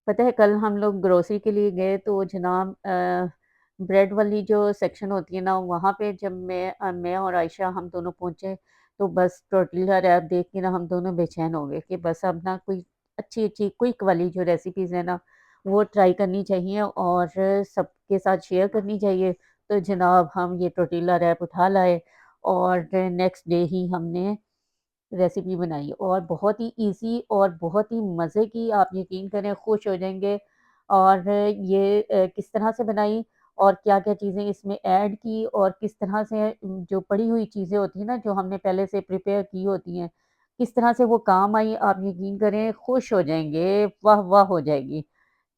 पता है कल हम लोग ग्रोसरी के लिए गए तो जनाब ब्रेड वाली जो सेक्शन होती है ना वहाँ पे जब मैं और आयशा हम दोनों पहुँचे तो बस टोर्टिला रैप देख के ना हम दोनों बेचैन हो गए कि बस अब ना कोई अच्छी अच्छी क्विक वाली जो रेसिपीज़ है ना वो ट्राई करनी चाहिए और सबके साथ शेयर करनी चाहिए। तो जनाब हम ये टोर्टिला रैप उठा लाए और नेक्स्ट डे ही हमने रेसिपी बनाई और बहुत ही ईज़ी और बहुत ही मज़े की, आप यकीन करें खुश हो जाएँगे। और ये किस तरह से बनाई और क्या-क्या चीज़ें इसमें ऐड की और किस तरह से जो पड़ी हुई चीज़ें होती हैं ना, जो हमने पहले से प्रिपेयर की होती हैं, किस तरह से वो काम आई, आप यकीन करें खुश हो जाएँगे, वाह, वाह हो जाएगी।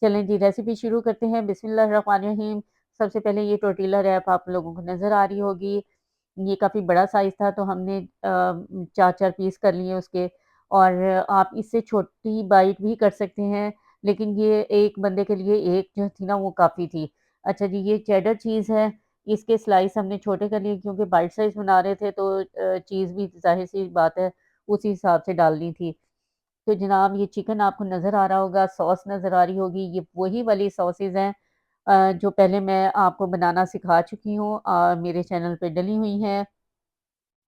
चलें जी रेसिपी शुरू करते हैं। बिस्मिल्लाहिर्रहमानिर्रहीम। सबसे पहले ये टोर्टिला रैप आप लोगों को नज़र आ रही होगी। ये काफ़ी बड़ा साइज़ था तो हमने 4-4 पीस कर लिए उसके। और आप इससे छोटी बाइट भी कर सकते हैं, लेकिन ये एक बंदे के लिए एक जो थी ना वो काफ़ी थी। अच्छा जी, ये चेडर चीज़ है, इसके स्लाइस हमने छोटे कर लिए क्योंकि बाइट साइज़ बना रहे थे तो चीज़ भी ज़ाहिर-सी बात है उसी हिसाब से डालनी थी। तो जनाब ये चिकन आपको नज़र आ रहा होगा, सॉस नज़र आ रही होगी, ये वही वाली सॉसेज़ हैं जो पहले मैं आपको बनाना सिखा चुकी हूँ, मेरे चैनल पे डली हुई हैं,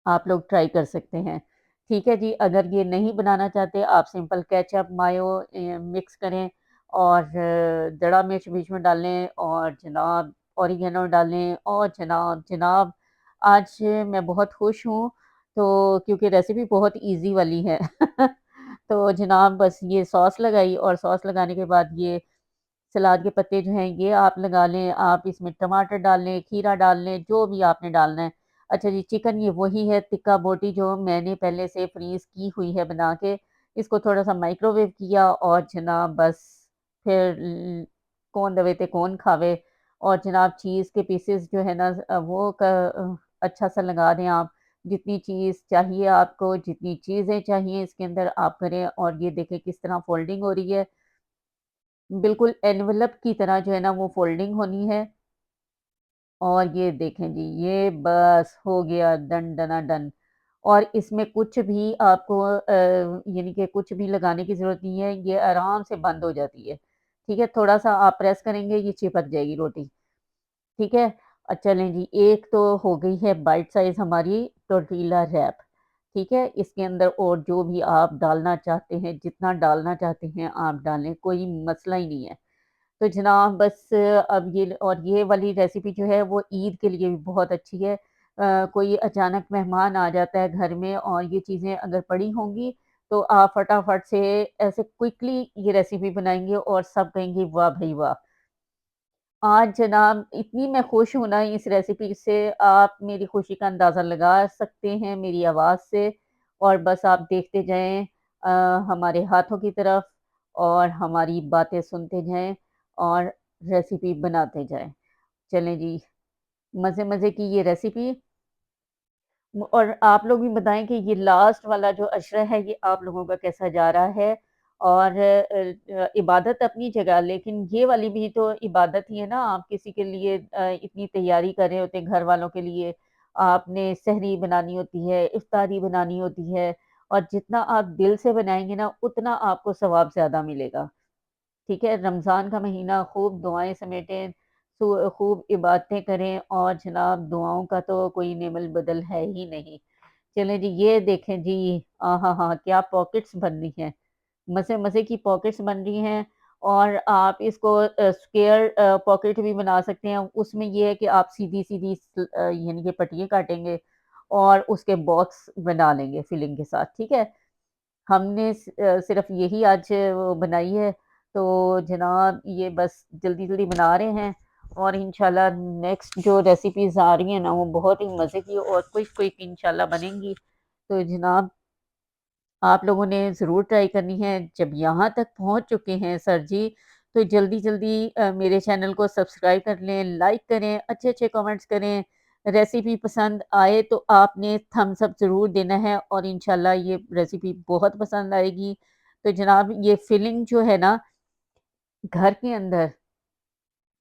आप लोग ट्राई कर सकते हैं। ठीक है जी, अगर ये नहीं बनाना चाहते आप सिंपल केचअप, मायो मिक्स करें और दड़ा मिर्च बीच में डालें और जनाब ऑरिगेनो डालें और जनाब आज मैं बहुत खुश हूँ, तो क्योंकि रेसिपी बहुत ईज़ी वाली है। तो जनाब बस ये सॉस लगाई और सॉस लगाने के बाद ये सलाद के पत्ते जो हैं ये आप लगा लें, आप इसमें टमाटर डाल लें, खीरा डाल लें, जो भी आपने डालना है। अच्छा जी, चिकन ये वही है तिक्का बोटी जो मैंने पहले से फ्रीज़ की हुई है बना के, इसको थोड़ा-सा माइक्रोवेव किया और जनाब बस फिर कौन दबे ते कौन खावे। और जनाब चीज़ के पीसेस जो है ना अच्छा-सा लगा दें आप, जितनी चीज़ चाहिए आपको, जितनी चीज़ें चाहिए इसके अंदर आप करें और ये देखें किस तरह फ़ोल्डिंग हो रही है। बिल्कुल एनवेलप की तरह जो है ना वो फ़ोल्डिंग होनी है। और ये देखें जी, ये बस हो गया डन डना डन। और इसमें कुछ भी आपको यानी कि कुछ भी लगाने की ज़रूरत नहीं है, ये आराम से बंद हो जाती है। ठीक है? थोड़ा-सा आप प्रेस करेंगे ये चिपक जाएगी रोटी। ठीक है? चलें जी, एक तो हो गई है बाइट साइज़ हमारी टॉर्टिला रैप। ठीक है? इसके अंदर और जो भी आप डालना चाहते हैं, जितना डालना चाहते हैं आप डालें, कोई मसला ही नहीं है। तो जनाब बस अब ये और ये वाली रेसिपी जो है वो ईद के लिए भी बहुत अच्छी है। कोई अचानक मेहमान आ जाता है घर में और ये चीज़ें अगर पड़ी होंगी तो आप फटाफट से ऐसे क्विकली ये रेसिपी बनाएँगे और सब कहेंगे वाह भई वाह! आज जनाब इतनी मैं खुश हूँ ना इस रेसिपी से, आप मेरी खुशी का अंदाज़ा लगा सकते हैं मेरी आवाज़ से। और बस आप देखते जाएँ अ, हमारे हाथों की तरफ और हमारी बातें सुनते जाएँ और रेसिपी बनाते जाएँ। चलें जी, मज़े-मज़े की ये रेसिपी। और आप लोग भी बताएँ कि ये लास्ट वाला जो अशरा है ये आप लोगों का कैसा जा रहा है? और इबादत अपनी जगह, लेकिन ये वाली भी तो इबादत ही है ना, आप किसी के लिए इतनी तैयारी कर रहे होते हैं घर वालों के लिए, आपने सहरी बनानी होती है, इफ्तारी बनानी होती है और जितना आप दिल से बनाएँगे ना उतना आपको सवाब ज़्यादा मिलेगा। ठीक है? रमज़ान का महीना खूब दुआएँ समेटें, खूब इबादतें करें और जनाब दुआओं का तो कोई नेमल बदल है ही नहीं। चलें जी, ये देखें जी, आहा हा! क्या पॉकेट्स बन रही हैं। मज़े-मज़े की पॉकेट्स बन रही हैं। और आप इसको स्क्वेयर पॉकेट भी बना सकते हैं। उसमें ये है कि आप सीधी-सीधी यानी कि पट्टियाँ काटेंगे और उसके बॉक्स बना लेंगे फिलिंग के साथ, ठीक है? हमने सिर्फ़ यही आज वो बनाई है, तो जनाब ये बस जल्दी-जल्दी बना रहे हैं और इंशाल्लाह नेक्स्ट जो रेसिपीज़ आ रही हैं ना, वो बहुत ही मज़े की और क्विक-क्विक इंशाल्लाह बनेंगी। तो जनाब आप लोगों ने ज़रूर ट्राई करनी है। जब यहाँ तक पहुँच चुके हैं सर जी, तो जल्दी-जल्दी मेरे चैनल को सब्सक्राइब कर लें, लाइक करें, अच्छे-अच्छे कमेंट्स करें। रेसिपी पसंद आए तो आपने थम्स अप ज़रूर देना है और इंशाल्लाह ये रेसिपी बहुत पसंद आएगी। तो जनाब ये फिलिंग जो है ना, घर के अंदर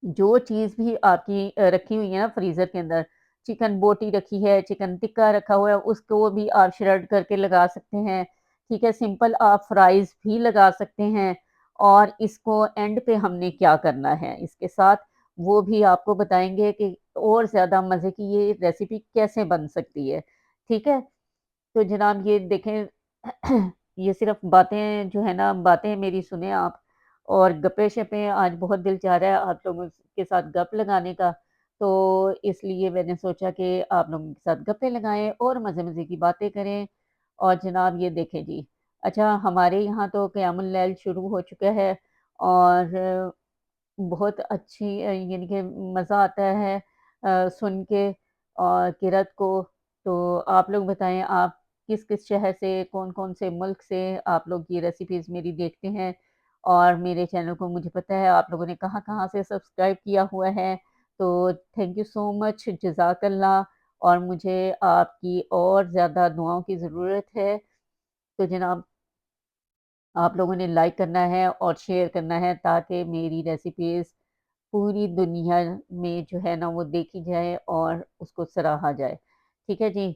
जो चीज़ भी आपकी रखी हुई है ना फ्रीज़र के अंदर, चिकन बोटी रखी है, चिकन टिक्का रखा हुआ है, उसको भी आप श्रेड करके लगा सकते हैं। ठीक है? सिंपल आप फ्राइज़ भी लगा सकते हैं और इसको एंड पे हमने क्या करना है इसके साथ, वो भी आपको बताएँगे कि और ज़्यादा मज़े की ये रेसिपी कैसे बन सकती है। ठीक है? तो जनाब ये देखें ये सिर्फ़ बातें जो है ना, बातें मेरी सुनें आप और गप्पे-शप्पे आज बहुत दिल चाह रहा है आप लोगों के साथ गप लगाने का, तो इसलिए मैंने सोचा कि आप लोगों के साथ गप्पे लगाएँ और मज़े-मज़े की बातें करें। और जनाब ये देखें जी, अच्छा हमारे यहाँ तो क़यामुल लैल शुरू हो चुका है और बहुत अच्छी यानी कि मज़ा आता है सुन के और किरत को। तो आप लोग बताएँ आप किस-किस शहर से, कौन-कौन से मुल्क से आप लोग ये रेसिपीज़ मेरी देखते हैं? और मेरे चैनल को मुझे पता है आप लोगों ने कहाँ-कहाँ से सब्सक्राइब किया हुआ है। तो थैंक यू सो मच, जज़ाकल्लाह और मुझे आपकी और ज़्यादा दुआओं की ज़रूरत है। तो जनाब आप लोगों ने लाइक करना है और शेयर करना है ताकि मेरी रेसिपीज़ पूरी दुनिया में जो है ना वो देखी जाए और उसको सराहा जाए। ठीक है जी?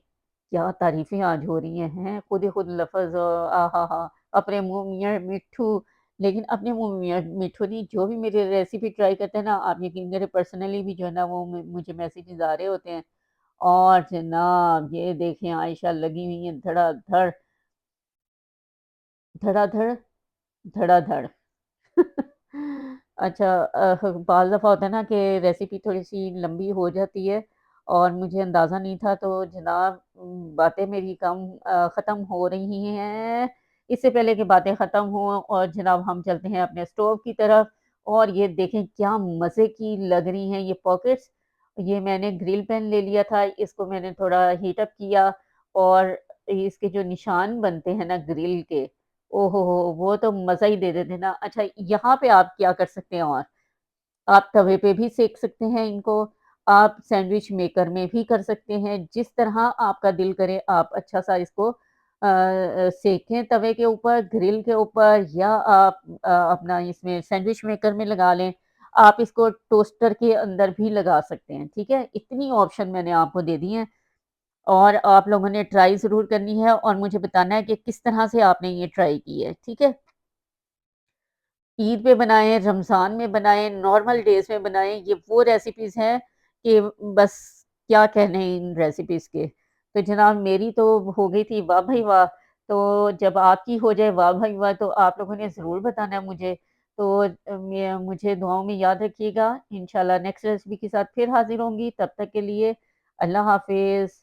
क्या तारीफ़ें आज हो रही हैं, खुद ही खुद लफ़्ज़ आहा हा! अपने मुँह मियाँ मिट्ठू, लेकिन अपने मुँह मियाँ मिट्ठू नहीं, जो भी मेरी रेसिपी ट्राई करते हैं ना, आप यकीन करें पर्सनली भी जो है ना वो मुझे मैसेजेज़ आ रहे होते हैं और जनाब ये देखें आयशा लगी हुई हैं धड़ाधड़, धड़ाधड़, धड़ाधड़। अच्छा बाज़ दफ़ा होता है ना कि रेसिपी थोड़ी-सी लंबी हो जाती है और मुझे अंदाज़ा नहीं था तो जनाब बातें मेरी ख़त्म हो रही हैं। इससे पहले कि बातें ख़त्म हों और जनाब हम चलते हैं अपने स्टोव की तरफ और ये देखें क्या मज़े की लग रही हैं ये पॉकेट्स। ये मैंने ग्रिल पैन ले लिया था, इसको मैंने थोड़ा हीट अप किया और इसके जो निशान बनते हैं ना ग्रिल के, ओहो हो! वो तो मज़ा ही दे देते ना। अच्छा यहाँ पे आप क्या कर सकते हैं और, आप तवे पे भी सेक सकते हैं इनको, आप सैंडविच मेकर में भी कर सकते हैं, जिस तरह आपका दिल करे आप अच्छा-सा इसको सेकें तवे के ऊपर, ग्रिल के ऊपर या आप अपना इसमें सैंडविच मेकर में लगा लें। आप इसको टोस्टर के अंदर भी लगा सकते हैं, ठीक है? इतनी ऑप्शन मैंने आपको दे दी हैं। और आप लोगों ने ट्राई ज़रूर करनी है और मुझे बताना है कि किस तरह से आपने ये ट्राई की है, ठीक है? ईद पे बनाएँ, रमज़ान में बनाएँ, नॉर्मल डेज़ में बनाएँ, ये वो रेसिपीज़ हैं कि बस क्या कहने इन रेसिपीज़ के। तो जनाब मेरी तो हो गई थी वाह भई वाह! तो जब आपकी हो जाए वाह भई वाह! तो आप लोगों ने ज़रूर बताना है मुझे। तो मैं मुझे दुआओं में याद रखिएगा, इंशाल्लाह नेक्स्ट रेसिपी के साथ फिर हाज़िर होंगी, तब तक के लिए अल्लाह हाफ़िज़।